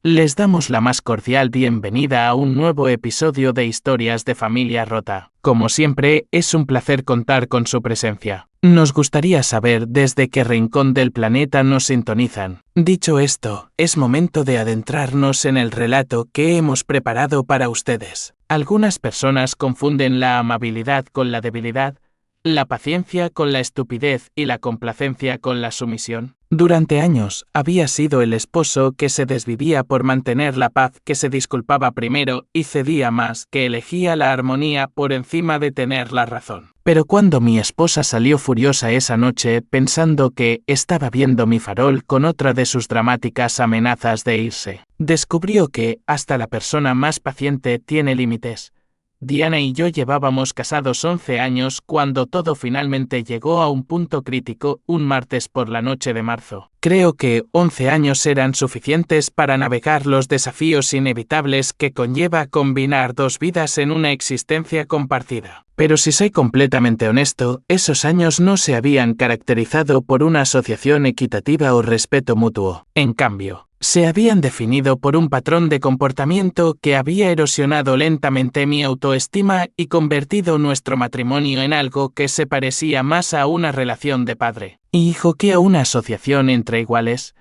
Les damos la más cordial bienvenida a un nuevo episodio de Historias de Familia Rota. Como siempre, es un placer contar con su presencia. Nos gustaría saber desde qué rincón del planeta nos sintonizan. Dicho esto, es momento de adentrarnos en el relato que hemos preparado para ustedes. Algunas personas confunden la amabilidad con la debilidad, la paciencia con la estupidez y la complacencia con la sumisión. Durante años, había sido el esposo que se desvivía por mantener la paz, que se disculpaba primero y cedía más, que elegía la armonía por encima de tener la razón. Pero cuando mi esposa salió furiosa esa noche, pensando que estaba viendo mi farol con otra de sus dramáticas amenazas de irse, descubrió que hasta la persona más paciente tiene límites. Diana y yo llevábamos casados 11 años cuando todo finalmente llegó a un punto crítico un martes por la noche de marzo. Creo que 11 años eran suficientes para navegar los desafíos inevitables que conlleva combinar dos vidas en una existencia compartida. Pero si soy completamente honesto, esos años no se habían caracterizado por una asociación equitativa o respeto mutuo. En cambio, se habían definido por un patrón de comportamiento que había erosionado lentamente mi autoestima y convertido nuestro matrimonio en algo que se parecía más a una relación de padre y hijo que a una asociación entre iguales.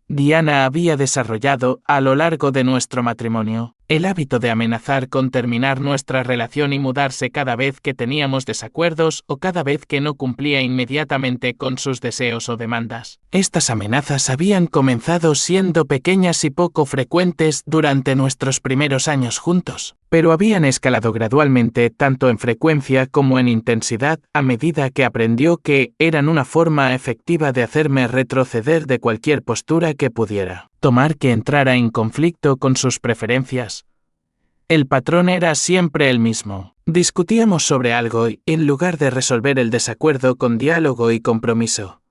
Diana había desarrollado, a lo largo de nuestro matrimonio, el hábito de amenazar con terminar nuestra relación y mudarse cada vez que teníamos desacuerdos o cada vez que no cumplía inmediatamente con sus deseos o demandas. Estas amenazas habían comenzado siendo pequeñas y poco frecuentes durante nuestros primeros años juntos, pero habían escalado gradualmente tanto en frecuencia como en intensidad a medida que aprendió que eran una forma efectiva de hacerme retroceder de cualquier postura que pudiera tomar que entrara en conflicto con sus preferencias. El patrón era siempre el mismo. Discutíamos sobre algo y, en lugar de resolver el desacuerdo con diálogo y compromiso,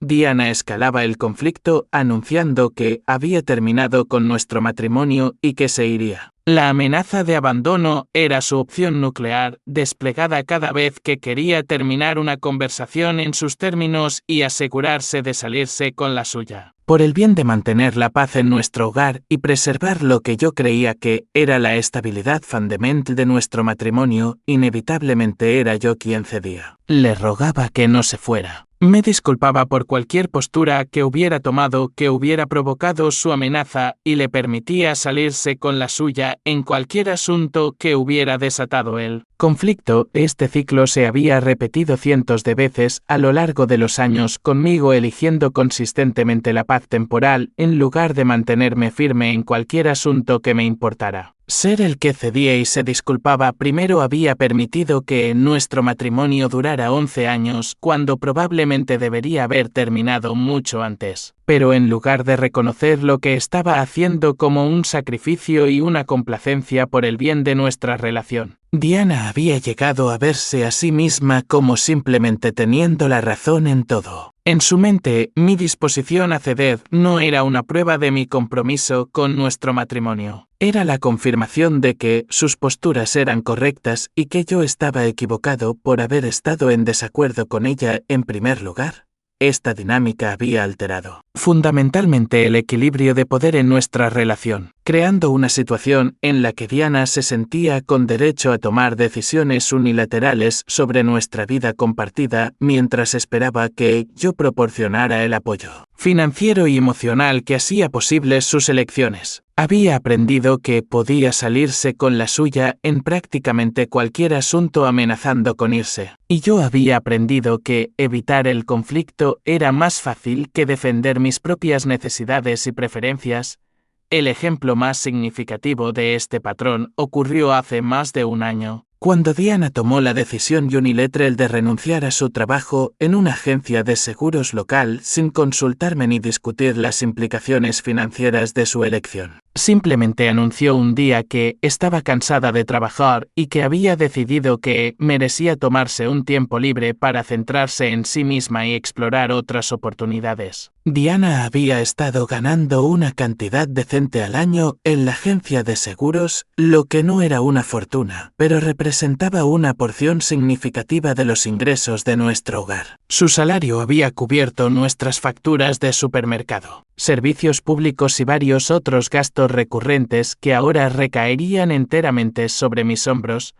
Diana escalaba el conflicto anunciando que había terminado con nuestro matrimonio y que se iría. La amenaza de abandono era su opción nuclear, desplegada cada vez que quería terminar una conversación en sus términos y asegurarse de salirse con la suya. Por el bien de mantener la paz en nuestro hogar y preservar lo que yo creía que era la estabilidad fundamental de nuestro matrimonio, inevitablemente era yo quien cedía. Le rogaba que no se fuera. Me disculpaba por cualquier postura que hubiera tomado que hubiera provocado su amenaza y le permitía salirse con la suya en cualquier asunto que hubiera desatado él. Conflicto. Este ciclo se había repetido cientos de veces a lo largo de los años, conmigo eligiendo consistentemente la paz temporal en lugar de mantenerme firme en cualquier asunto que me importara. Ser el que cedía y se disculpaba primero había permitido que nuestro matrimonio durara 11 años cuando probablemente debería haber terminado mucho antes. Pero en lugar de reconocer lo que estaba haciendo como un sacrificio y una complacencia por el bien de nuestra relación, Diana había llegado a verse a sí misma como simplemente teniendo la razón en todo. En su mente, mi disposición a ceder no era una prueba de mi compromiso con nuestro matrimonio. Era la confirmación de que sus posturas eran correctas y que yo estaba equivocado por haber estado en desacuerdo con ella en primer lugar. Esta dinámica había alterado fundamentalmente el equilibrio de poder en nuestra relación, creando una situación en la que Diana se sentía con derecho a tomar decisiones unilaterales sobre nuestra vida compartida mientras esperaba que yo proporcionara el apoyo financiero y emocional que hacía posibles sus elecciones. Había aprendido que podía salirse con la suya en prácticamente cualquier asunto amenazando con irse. Y yo había aprendido que evitar el conflicto era más fácil que defender mis propias necesidades y preferencias. El ejemplo más significativo de este patrón ocurrió hace más de un año, cuando Diana tomó la decisión unilateral de renunciar a su trabajo en una agencia de seguros local sin consultarme ni discutir las implicaciones financieras de su elección. Simplemente anunció un día que estaba cansada de trabajar y que había decidido que merecía tomarse un tiempo libre para centrarse en sí misma y explorar otras oportunidades. Diana había estado ganando una cantidad decente al año en la agencia de seguros, lo que no era una fortuna, pero representaba una porción significativa de los ingresos de nuestro hogar. Su salario había cubierto nuestras facturas de supermercado, servicios públicos y varios otros gastos recurrentes que ahora recaerían enteramente sobre mis hombros.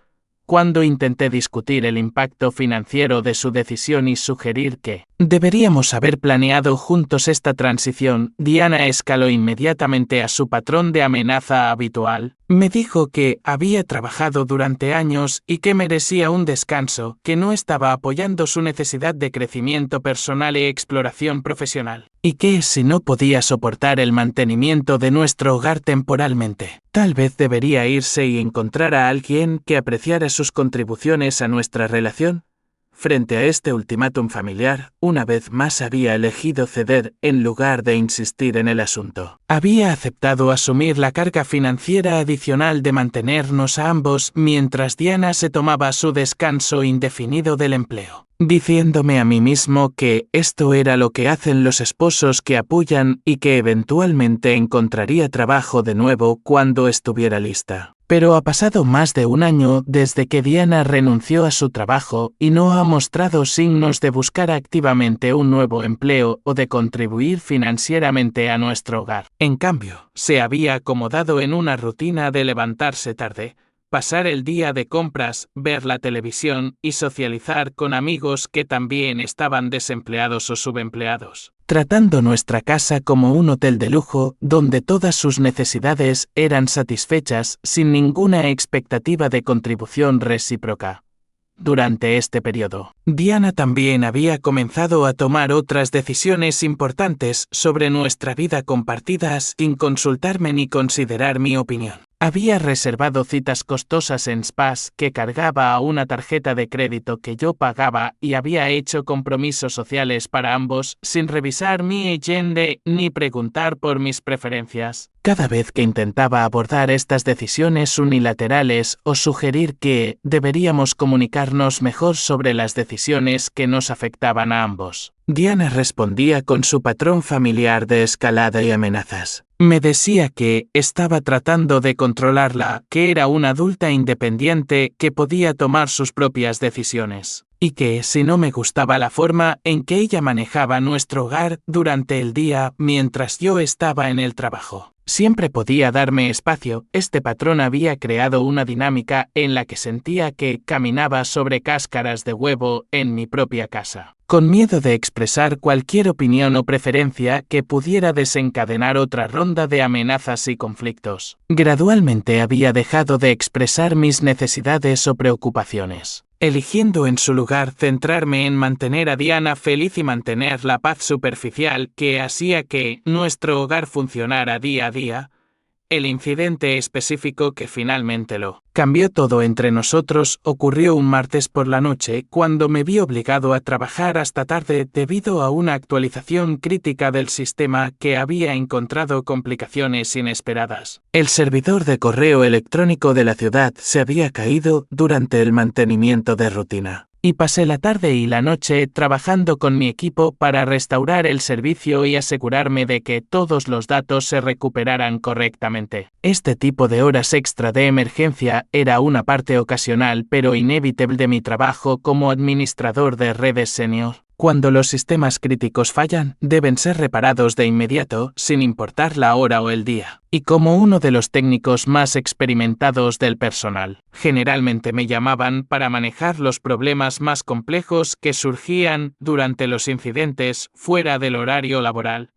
Cuando intenté discutir el impacto financiero de su decisión y sugerir que deberíamos haber planeado juntos esta transición, Diana escaló inmediatamente a su patrón de amenaza habitual. Me dijo que había trabajado durante años y que merecía un descanso, que no estaba apoyando su necesidad de crecimiento personal y exploración profesional, y que si no podía soportar el mantenimiento de nuestro hogar temporalmente, tal vez debería irse y encontrar a alguien que apreciara sus contribuciones a nuestra relación. Frente a este ultimátum familiar, una vez más había elegido ceder en lugar de insistir en el asunto. Había aceptado asumir la carga financiera adicional de mantenernos a ambos mientras Diana se tomaba su descanso indefinido del empleo, diciéndome a mí mismo que esto era lo que hacen los esposos que apoyan y que eventualmente encontraría trabajo de nuevo cuando estuviera lista. Pero ha pasado más de un año desde que Diana renunció a su trabajo y no ha mostrado signos de buscar activamente un nuevo empleo o de contribuir financieramente a nuestro hogar. En cambio, se había acomodado en una rutina de levantarse tarde, pasar el día de compras, ver la televisión y socializar con amigos que también estaban desempleados o subempleados, tratando nuestra casa como un hotel de lujo donde todas sus necesidades eran satisfechas sin ninguna expectativa de contribución recíproca. Durante este periodo, Diana también había comenzado a tomar otras decisiones importantes sobre nuestra vida compartida sin consultarme ni considerar mi opinión. Había reservado citas costosas en spas que cargaba a una tarjeta de crédito que yo pagaba y había hecho compromisos sociales para ambos sin revisar mi agenda ni preguntar por mis preferencias. Cada vez que intentaba abordar estas decisiones unilaterales o sugerir que deberíamos comunicarnos mejor sobre las decisiones que nos afectaban a ambos, Diana respondía con su patrón familiar de escalada y amenazas. Me decía que estaba tratando de controlarla, que era una adulta independiente que podía tomar sus propias decisiones, y que si no me gustaba la forma en que ella manejaba nuestro hogar durante el día mientras yo estaba en el trabajo, siempre podía darme espacio. Este patrón había creado una dinámica en la que sentía que caminaba sobre cáscaras de huevo en mi propia casa, con miedo de expresar cualquier opinión o preferencia que pudiera desencadenar otra ronda de amenazas y conflictos. Gradualmente había dejado de expresar mis necesidades o preocupaciones, eligiendo en su lugar centrarme en mantener a Diana feliz y mantener la paz superficial que hacía que nuestro hogar funcionara día a día. El incidente específico que finalmente lo cambió todo entre nosotros ocurrió un martes por la noche cuando me vi obligado a trabajar hasta tarde debido a una actualización crítica del sistema que había encontrado complicaciones inesperadas. El servidor de correo electrónico de la ciudad se había caído durante el mantenimiento de rutina, y pasé la tarde y la noche trabajando con mi equipo para restaurar el servicio y asegurarme de que todos los datos se recuperaran correctamente. Este tipo de horas extra de emergencia era una parte ocasional pero inevitable de mi trabajo como administrador de redes senior. Cuando los sistemas críticos fallan, deben ser reparados de inmediato, sin importar la hora o el día. Y como uno de los técnicos más experimentados del personal, generalmente me llamaban para manejar los problemas más complejos que surgían durante los incidentes fuera del horario laboral.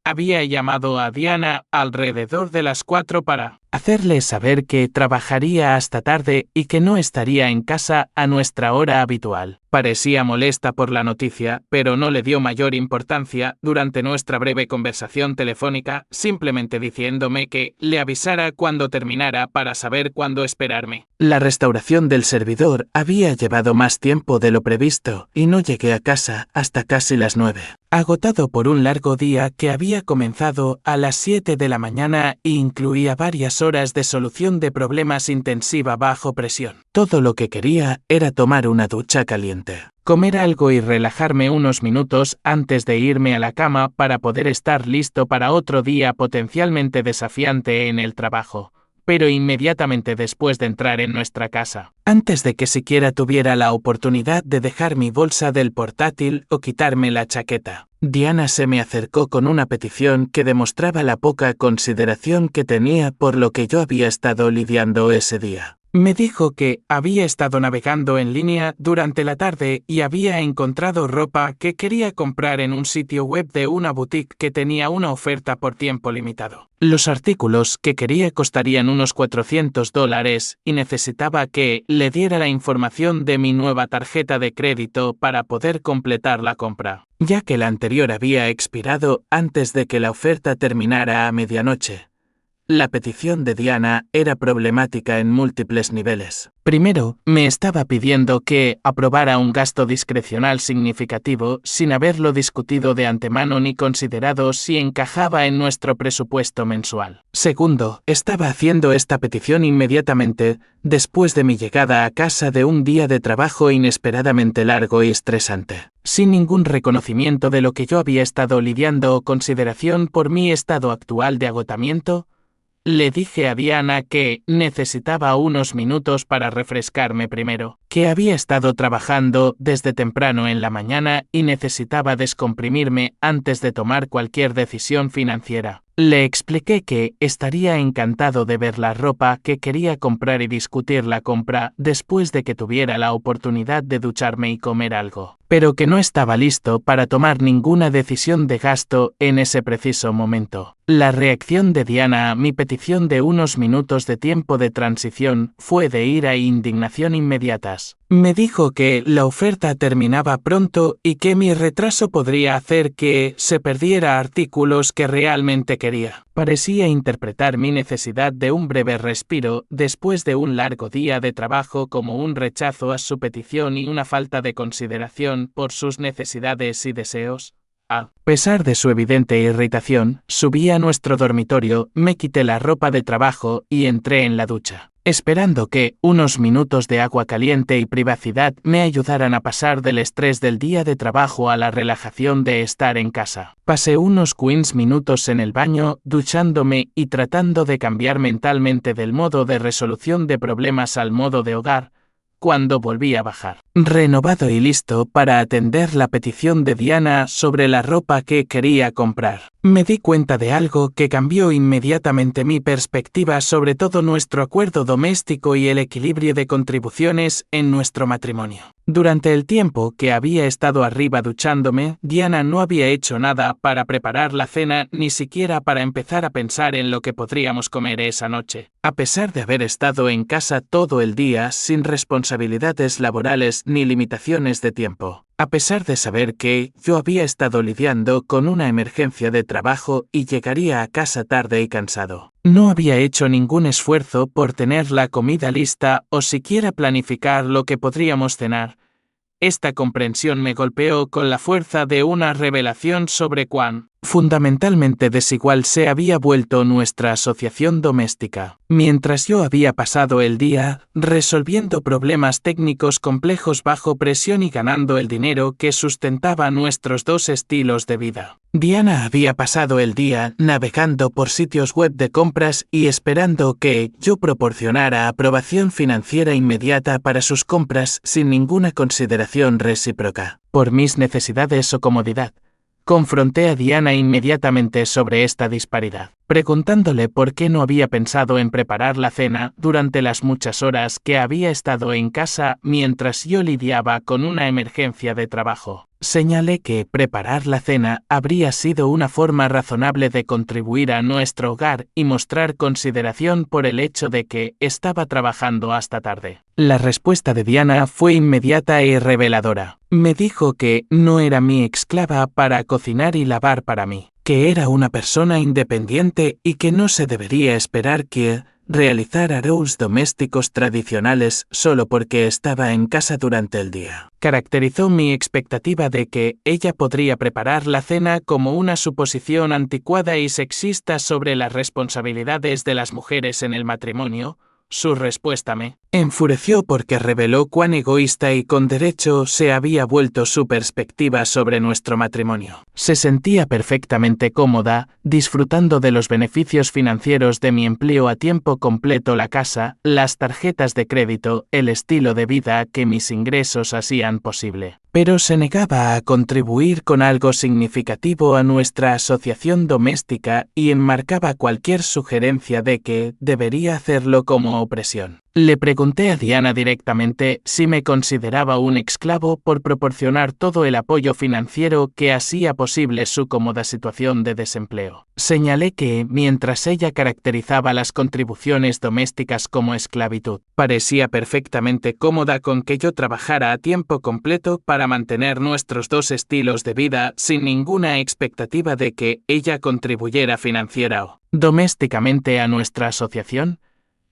Había llamado a Diana alrededor de las 4 para hacerle saber que trabajaría hasta tarde y que no estaría en casa a nuestra hora habitual. Parecía molesta por la noticia, pero no le dio mayor importancia durante nuestra breve conversación telefónica, simplemente diciéndome que le avisara cuando terminara para saber cuándo esperarme. La restauración del servidor había llevado más tiempo de lo previsto y no llegué a casa hasta casi las 9. Agotado por un largo día que había comenzado a las 7 de la mañana e incluía varias muchas horas de solución de problemas intensiva bajo presión. Todo lo que quería era tomar una ducha caliente, comer algo y relajarme unos minutos antes de irme a la cama para poder estar listo para otro día potencialmente desafiante en el trabajo, pero inmediatamente después de entrar en nuestra casa. Antes de que siquiera tuviera la oportunidad de dejar mi bolsa del portátil o quitarme la chaqueta, Diana se me acercó con una petición que demostraba la poca consideración que tenía por lo que yo había estado lidiando ese día. Me dijo que había estado navegando en línea durante la tarde y había encontrado ropa que quería comprar en un sitio web de una boutique que tenía una oferta por tiempo limitado. Los artículos que quería costarían unos $400 y necesitaba que le diera la información de mi nueva tarjeta de crédito para poder completar la compra, ya que la anterior había expirado antes de que la oferta terminara a medianoche. La petición de Diana era problemática en múltiples niveles. Primero, me estaba pidiendo que aprobara un gasto discrecional significativo sin haberlo discutido de antemano ni considerado si encajaba en nuestro presupuesto mensual. Segundo, estaba haciendo esta petición inmediatamente después de mi llegada a casa de un día de trabajo inesperadamente largo y estresante, sin ningún reconocimiento de lo que yo había estado lidiando o consideración por mi estado actual de agotamiento. Le dije a Diana que necesitaba unos minutos para refrescarme primero, que había estado trabajando desde temprano en la mañana y necesitaba descomprimirme antes de tomar cualquier decisión financiera. Le expliqué que estaría encantado de ver la ropa que quería comprar y discutir la compra después de que tuviera la oportunidad de ducharme y comer algo, pero que no estaba listo para tomar ninguna decisión de gasto en ese preciso momento. La reacción de Diana a mi petición de unos minutos de tiempo de transición fue de ira e indignación inmediatas. Me dijo que la oferta terminaba pronto y que mi retraso podría hacer que se perdiera artículos que realmente quería. Parecía interpretar mi necesidad de un breve respiro después de un largo día de trabajo como un rechazo a su petición y una falta de consideración por sus necesidades y deseos. A pesar de su evidente irritación, subí a nuestro dormitorio, me quité la ropa de trabajo y entré en la ducha, esperando que unos minutos de agua caliente y privacidad me ayudaran a pasar del estrés del día de trabajo a la relajación de estar en casa. Pasé unos 15 minutos en el baño, duchándome y tratando de cambiar mentalmente del modo de resolución de problemas al modo de hogar, cuando volví a bajar, renovado y listo para atender la petición de Diana sobre la ropa que quería comprar. Me di cuenta de algo que cambió inmediatamente mi perspectiva sobre todo nuestro acuerdo doméstico y el equilibrio de contribuciones en nuestro matrimonio. Durante el tiempo que había estado arriba duchándome, Diana no había hecho nada para preparar la cena ni siquiera para empezar a pensar en lo que podríamos comer esa noche. A pesar de haber estado en casa todo el día sin responsabilidades laborales ni limitaciones de tiempo. A pesar de saber que yo había estado lidiando con una emergencia de trabajo y llegaría a casa tarde y cansado. No había hecho ningún esfuerzo por tener la comida lista o siquiera planificar lo que podríamos cenar. Esta comprensión me golpeó con la fuerza de una revelación sobre cuán fundamentalmente desigual se había vuelto nuestra asociación doméstica. Mientras yo había pasado el día resolviendo problemas técnicos complejos bajo presión y ganando el dinero que sustentaba nuestros dos estilos de vida, Diana había pasado el día navegando por sitios web de compras y esperando que yo proporcionara aprobación financiera inmediata para sus compras sin ninguna consideración recíproca por mis necesidades o comodidad. Confronté a Diana inmediatamente sobre esta disparidad, preguntándole por qué no había pensado en preparar la cena durante las muchas horas que había estado en casa mientras yo lidiaba con una emergencia de trabajo. Señalé que preparar la cena habría sido una forma razonable de contribuir a nuestro hogar y mostrar consideración por el hecho de que estaba trabajando hasta tarde. La respuesta de Diana fue inmediata e reveladora. Me dijo que no era mi esclava para cocinar y lavar para mí, que era una persona independiente y que no se debería esperar que realizar arrows domésticos tradicionales solo porque estaba en casa durante el día. Caracterizó mi expectativa de que ella podría preparar la cena como una suposición anticuada y sexista sobre las responsabilidades de las mujeres en el matrimonio. Su respuesta me enfureció porque reveló cuán egoísta y con derecho se había vuelto su perspectiva sobre nuestro matrimonio. Se sentía perfectamente cómoda, disfrutando de los beneficios financieros de mi empleo a tiempo completo, la casa, las tarjetas de crédito, el estilo de vida que mis ingresos hacían posible. Pero se negaba a contribuir con algo significativo a nuestra asociación doméstica y enmarcaba cualquier sugerencia de que debería hacerlo como opresión. Le pregunté a Diana directamente si me consideraba un esclavo por proporcionar todo el apoyo financiero que hacía posible su cómoda situación de desempleo. Señalé que, mientras ella caracterizaba las contribuciones domésticas como esclavitud, parecía perfectamente cómoda con que yo trabajara a tiempo completo para mantener nuestros dos estilos de vida sin ninguna expectativa de que ella contribuyera financiera o domésticamente a nuestra asociación.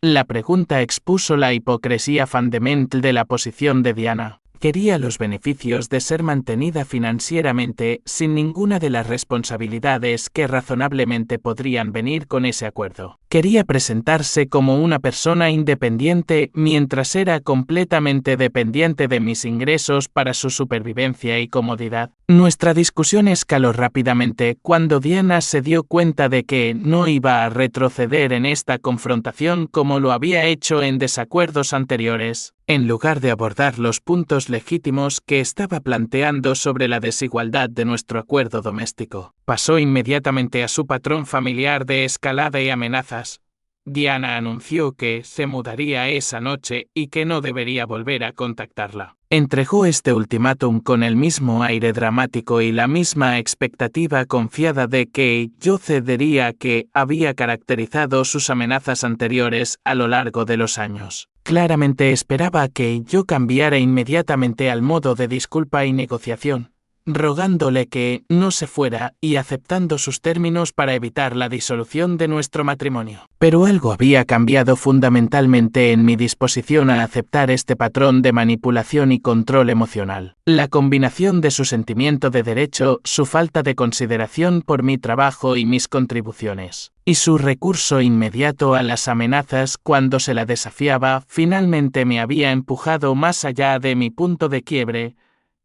La pregunta expuso la hipocresía fundamental de la posición de Diana. Quería los beneficios de ser mantenida financieramente sin ninguna de las responsabilidades que razonablemente podrían venir con ese acuerdo. Quería presentarse como una persona independiente mientras era completamente dependiente de mis ingresos para su supervivencia y comodidad. Nuestra discusión escaló rápidamente cuando Diana se dio cuenta de que no iba a retroceder en esta confrontación como lo había hecho en desacuerdos anteriores. En lugar de abordar los puntos legítimos que estaba planteando sobre la desigualdad de nuestro acuerdo doméstico, pasó inmediatamente a su patrón familiar de escalada y amenazas. Diana anunció que se mudaría esa noche y que no debería volver a contactarla. Entregó este ultimátum con el mismo aire dramático y la misma expectativa confiada de que yo cedería que había caracterizado sus amenazas anteriores a lo largo de los años. Claramente esperaba que yo cambiara inmediatamente al modo de disculpa y negociación, rogándole que no se fuera y aceptando sus términos para evitar la disolución de nuestro matrimonio. Pero algo había cambiado fundamentalmente en mi disposición a aceptar este patrón de manipulación y control emocional. La combinación de su sentimiento de derecho, su falta de consideración por mi trabajo y mis contribuciones, y su recurso inmediato a las amenazas cuando se la desafiaba, finalmente me había empujado más allá de mi punto de quiebre,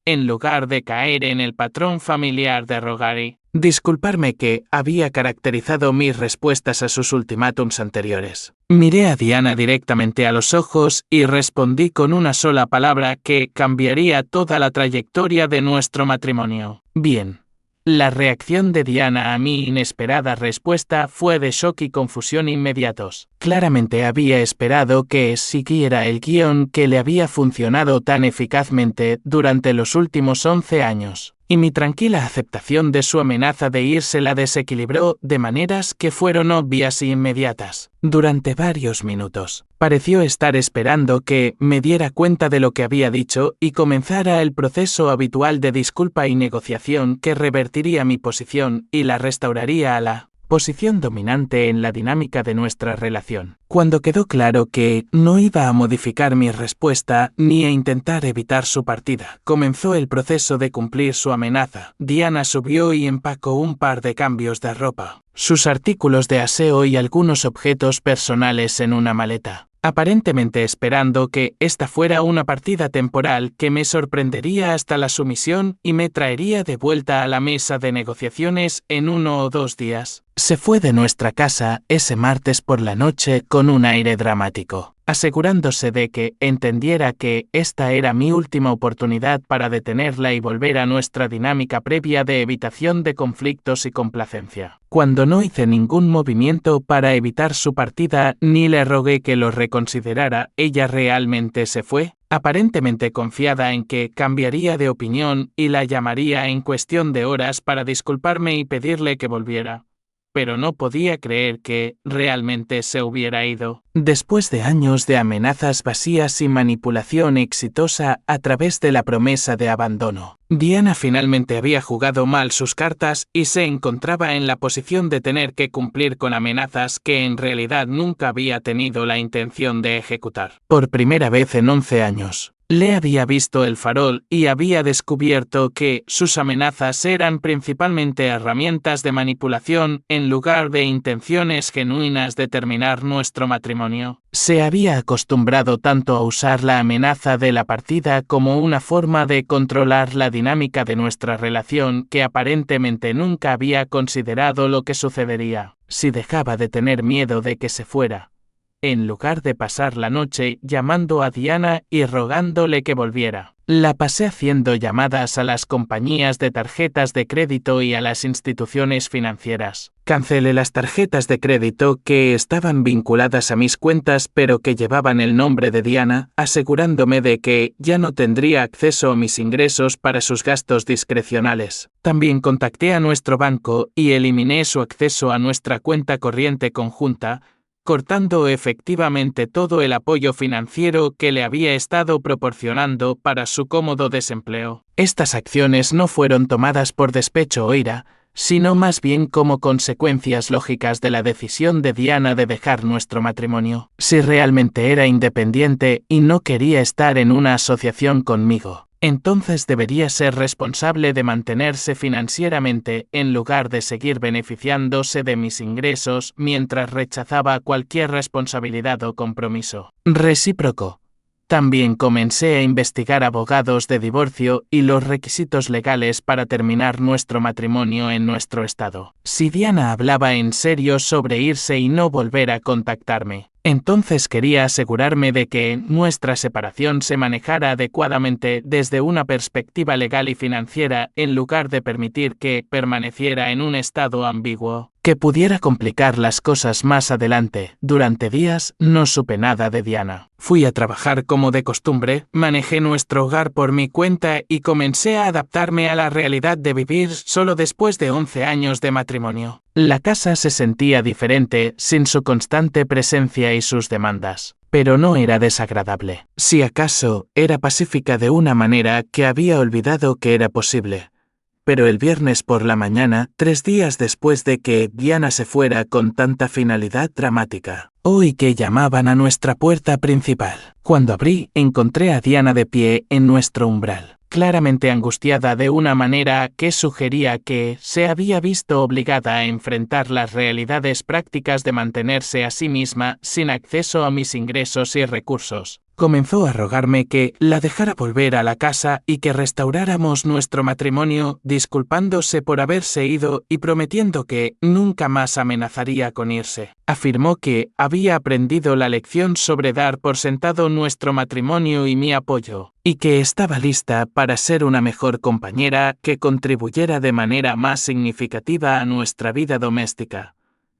en lugar de caer en el patrón familiar de rogar y disculparme que había caracterizado mis respuestas a sus ultimátums anteriores. Miré a Diana directamente a los ojos y respondí con una sola palabra que cambiaría toda la trayectoria de nuestro matrimonio. Bien. La reacción de Diana a mi inesperada respuesta fue de shock y confusión inmediatos. Claramente había esperado que siguiera el guión que le había funcionado tan eficazmente durante los últimos 11 años, y mi tranquila aceptación de su amenaza de irse la desequilibró de maneras que fueron obvias e inmediatas. Durante varios minutos, pareció estar esperando que me diera cuenta de lo que había dicho y comenzara el proceso habitual de disculpa y negociación que revertiría mi posición y la restauraría a la posición dominante en la dinámica de nuestra relación. Cuando quedó claro que no iba a modificar mi respuesta ni a intentar evitar su partida, comenzó el proceso de cumplir su amenaza. Diana subió y empacó un par de cambios de ropa, sus artículos de aseo y algunos objetos personales en una maleta, aparentemente esperando que esta fuera una partida temporal que me sorprendería hasta la sumisión y me traería de vuelta a la mesa de negociaciones en 1 o 2 días. Se fue de nuestra casa ese martes por la noche con un aire dramático, asegurándose de que entendiera que esta era mi última oportunidad para detenerla y volver a nuestra dinámica previa de evitación de conflictos y complacencia. Cuando no hice ningún movimiento para evitar su partida ni le rogué que lo reconsiderara, ella realmente se fue, aparentemente confiada en que cambiaría de opinión y la llamaría en cuestión de horas para disculparme y pedirle que volviera. Pero no podía creer que realmente se hubiera ido. Después de años de amenazas vacías y manipulación exitosa a través de la promesa de abandono, Diana finalmente había jugado mal sus cartas y se encontraba en la posición de tener que cumplir con amenazas que en realidad nunca había tenido la intención de ejecutar. Por primera vez en 11 años, Le había visto el farol y había descubierto que sus amenazas eran principalmente herramientas de manipulación en lugar de intenciones genuinas de terminar nuestro matrimonio. Se había acostumbrado tanto a usar la amenaza de la partida como una forma de controlar la dinámica de nuestra relación que aparentemente nunca había considerado lo que sucedería si dejaba de tener miedo de que se fuera, en lugar de pasar la noche llamando a Diana y rogándole que volviera. La pasé haciendo llamadas a las compañías de tarjetas de crédito y a las instituciones financieras. Cancelé las tarjetas de crédito que estaban vinculadas a mis cuentas pero que llevaban el nombre de Diana, asegurándome de que ya no tendría acceso a mis ingresos para sus gastos discrecionales. También contacté a nuestro banco y eliminé su acceso a nuestra cuenta corriente conjunta, cortando efectivamente todo el apoyo financiero que le había estado proporcionando para su cómodo desempleo. Estas acciones no fueron tomadas por despecho o ira, sino más bien como consecuencias lógicas de la decisión de Diana de dejar nuestro matrimonio. Si realmente era independiente y no quería estar en una asociación conmigo, entonces debería ser responsable de mantenerse financieramente en lugar de seguir beneficiándose de mis ingresos mientras rechazaba cualquier responsabilidad o compromiso recíproco. También comencé a investigar abogados de divorcio y los requisitos legales para terminar nuestro matrimonio en nuestro estado. Si Diana hablaba en serio sobre irse y no volver a contactarme, entonces quería asegurarme de que nuestra separación se manejara adecuadamente desde una perspectiva legal y financiera en lugar de permitir que permaneciera en un estado ambiguo, que pudiera complicar las cosas más adelante. Durante días no supe nada de Diana. Fui a trabajar como de costumbre, manejé nuestro hogar por mi cuenta y comencé a adaptarme a la realidad de vivir solo después de 11 años de matrimonio. La casa se sentía diferente sin su constante presencia y sus demandas, pero no era desagradable. Si acaso, era pacífica de una manera que había olvidado que era posible. Pero el viernes por la mañana, 3 días después de que Diana se fuera con tanta finalidad dramática, oí que llamaban a nuestra puerta principal. Cuando abrí, encontré a Diana de pie en nuestro umbral, claramente angustiada de una manera que sugería que se había visto obligada a enfrentar las realidades prácticas de mantenerse a sí misma sin acceso a mis ingresos y recursos. Comenzó a rogarme que la dejara volver a la casa y que restauráramos nuestro matrimonio, disculpándose por haberse ido y prometiendo que nunca más amenazaría con irse. Afirmó que había aprendido la lección sobre dar por sentado nuestro matrimonio y mi apoyo, y que estaba lista para ser una mejor compañera que contribuyera de manera más significativa a nuestra vida doméstica.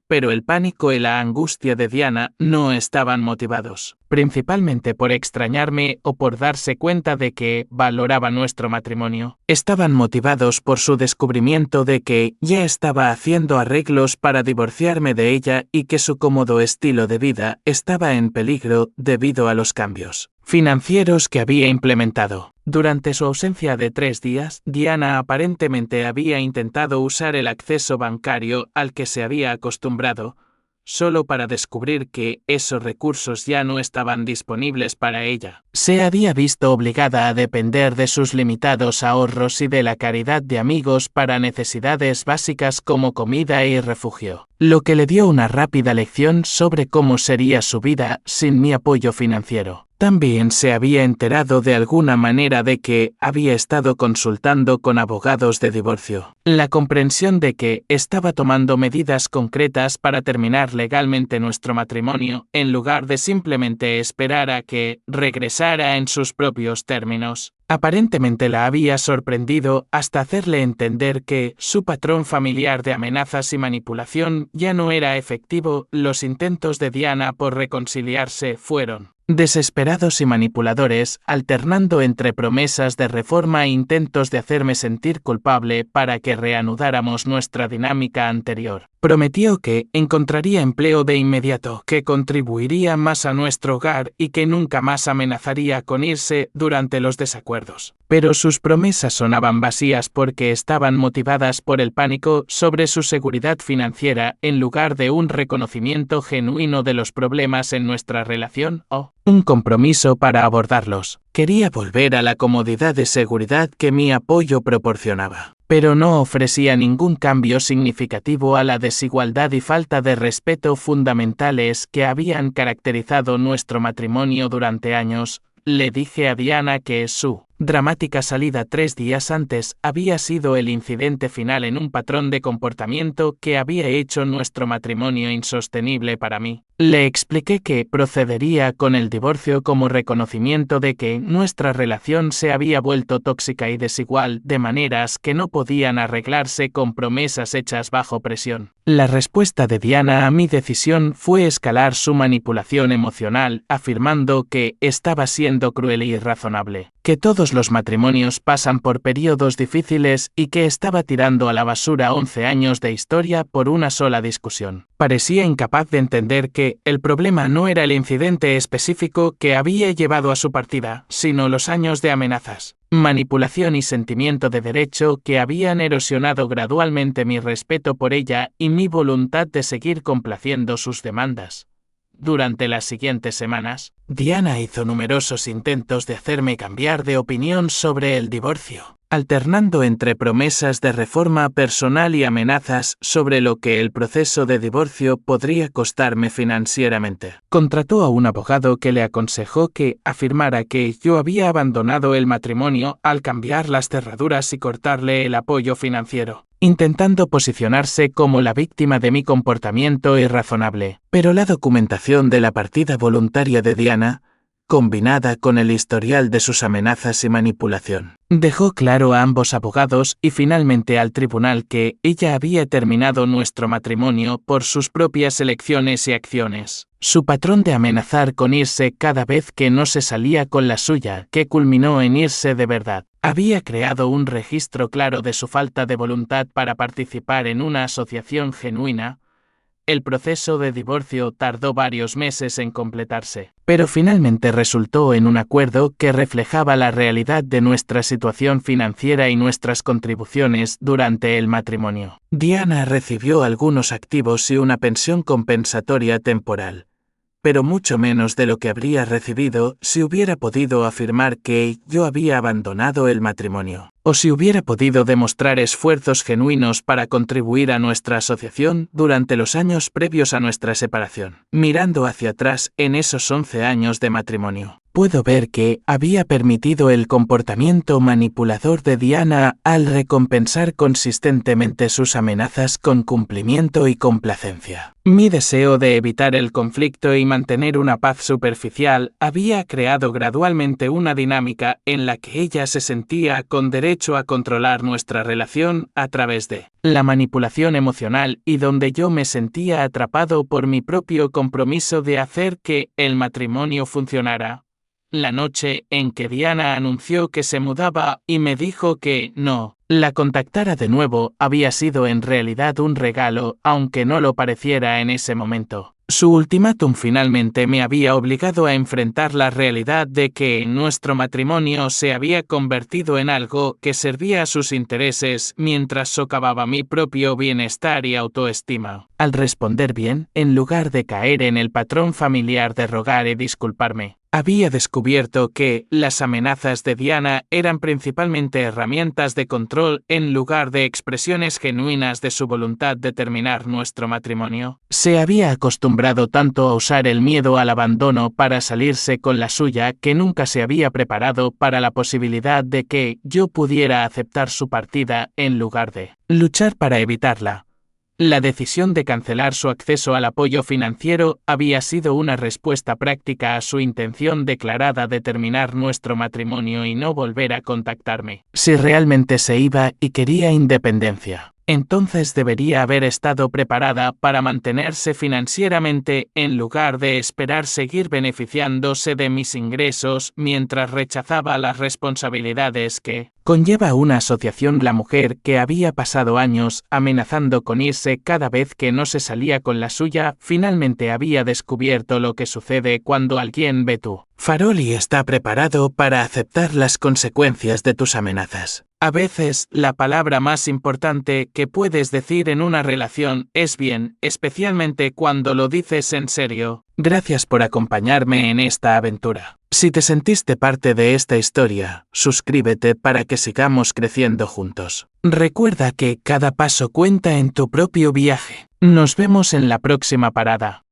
Pero el pánico y la angustia de Diana no estaban motivados, principalmente por extrañarme o por darse cuenta de que valoraba nuestro matrimonio. Estaban motivados por su descubrimiento de que ya estaba haciendo arreglos para divorciarme de ella y que su cómodo estilo de vida estaba en peligro debido a los cambios financieros que había implementado. Durante su ausencia de 3 días, Diana aparentemente había intentado usar el acceso bancario al que se había acostumbrado, solo para descubrir que esos recursos ya no estaban disponibles para ella. Se había visto obligada a depender de sus limitados ahorros y de la caridad de amigos para necesidades básicas como comida y refugio, lo que le dio una rápida lección sobre cómo sería su vida sin mi apoyo financiero. También se había enterado de alguna manera de que había estado consultando con abogados de divorcio. La comprensión de que estaba tomando medidas concretas para terminar legalmente nuestro matrimonio, en lugar de simplemente esperar a que regresara en sus propios términos, aparentemente la había sorprendido hasta hacerle entender que su patrón familiar de amenazas y manipulación ya no era efectivo. Los intentos de Diana por reconciliarse fueron desesperados y manipuladores, alternando entre promesas de reforma e intentos de hacerme sentir culpable para que reanudáramos nuestra dinámica anterior. Prometió que encontraría empleo de inmediato, que contribuiría más a nuestro hogar y que nunca más amenazaría con irse durante los desacuerdos. Pero sus promesas sonaban vacías porque estaban motivadas por el pánico sobre su seguridad financiera en lugar de un reconocimiento genuino de los problemas en nuestra relación o un compromiso para abordarlos. Quería volver a la comodidad de seguridad que mi apoyo proporcionaba, pero no ofrecía ningún cambio significativo a la desigualdad y falta de respeto fundamentales que habían caracterizado nuestro matrimonio durante años. Le dije a Diana que su dramática salida 3 días antes había sido el incidente final en un patrón de comportamiento que había hecho nuestro matrimonio insostenible para mí. Le expliqué que procedería con el divorcio como reconocimiento de que nuestra relación se había vuelto tóxica y desigual de maneras que no podían arreglarse con promesas hechas bajo presión. La respuesta de Diana a mi decisión fue escalar su manipulación emocional, afirmando que estaba siendo cruel e irrazonable, que todos los matrimonios pasan por periodos difíciles y que estaba tirando a la basura 11 años de historia por una sola discusión. Parecía incapaz de entender que el problema no era el incidente específico que había llevado a su partida, sino los años de amenazas, manipulación y sentimiento de derecho que habían erosionado gradualmente mi respeto por ella y mi voluntad de seguir complaciendo sus demandas. Durante las siguientes semanas, Diana hizo numerosos intentos de hacerme cambiar de opinión sobre el divorcio, alternando entre promesas de reforma personal y amenazas sobre lo que el proceso de divorcio podría costarme financieramente. Contrató a un abogado que le aconsejó que afirmara que yo había abandonado el matrimonio al cambiar las cerraduras y cortarle el apoyo financiero, intentando posicionarse como la víctima de mi comportamiento irrazonable. Pero la documentación de la partida voluntaria de Diana, combinada con el historial de sus amenazas y manipulación, dejó claro a ambos abogados y finalmente al tribunal que ella había terminado nuestro matrimonio por sus propias elecciones y acciones. Su patrón de amenazar con irse cada vez que no se salía con la suya, que culminó en irse de verdad, había creado un registro claro de su falta de voluntad para participar en una asociación genuina. El proceso de divorcio tardó varios meses en completarse, pero finalmente resultó en un acuerdo que reflejaba la realidad de nuestra situación financiera y nuestras contribuciones durante el matrimonio. Diana recibió algunos activos y una pensión compensatoria temporal, pero mucho menos de lo que habría recibido si hubiera podido afirmar que yo había abandonado el matrimonio, o si hubiera podido demostrar esfuerzos genuinos para contribuir a nuestra asociación durante los años previos a nuestra separación. Mirando hacia atrás en esos 11 años de matrimonio, puedo ver que había permitido el comportamiento manipulador de Diana al recompensar consistentemente sus amenazas con cumplimiento y complacencia. Mi deseo de evitar el conflicto y mantener una paz superficial había creado gradualmente una dinámica en la que ella se sentía con derecho a controlar nuestra relación a través de la manipulación emocional y donde yo me sentía atrapado por mi propio compromiso de hacer que el matrimonio funcionara. La noche en que Diana anunció que se mudaba y me dijo que no la contactara de nuevo había sido en realidad un regalo, aunque no lo pareciera en ese momento. Su ultimátum finalmente me había obligado a enfrentar la realidad de que nuestro matrimonio se había convertido en algo que servía a sus intereses mientras socavaba mi propio bienestar y autoestima. Al responder bien, en lugar de caer en el patrón familiar de rogar y disculparme, había descubierto que las amenazas de Diana eran principalmente herramientas de control en lugar de expresiones genuinas de su voluntad de terminar nuestro matrimonio. Se había acostumbrado tanto a usar el miedo al abandono para salirse con la suya que nunca se había preparado para la posibilidad de que yo pudiera aceptar su partida en lugar de luchar para evitarla. La decisión de cancelar su acceso al apoyo financiero había sido una respuesta práctica a su intención declarada de terminar nuestro matrimonio y no volver a contactarme si realmente se iba y quería independencia. Entonces debería haber estado preparada para mantenerse financieramente en lugar de esperar seguir beneficiándose de mis ingresos mientras rechazaba las responsabilidades que conlleva una asociación. La mujer, que había pasado años amenazando con irse cada vez que no se salía con la suya, finalmente había descubierto lo que sucede cuando alguien ve tu farol y está preparado para aceptar las consecuencias de tus amenazas. A veces, la palabra más importante que puedes decir en una relación es bien, especialmente cuando lo dices en serio. Gracias por acompañarme en esta aventura. Si te sentiste parte de esta historia, suscríbete para que sigamos creciendo juntos. Recuerda que cada paso cuenta en tu propio viaje. Nos vemos en la próxima parada.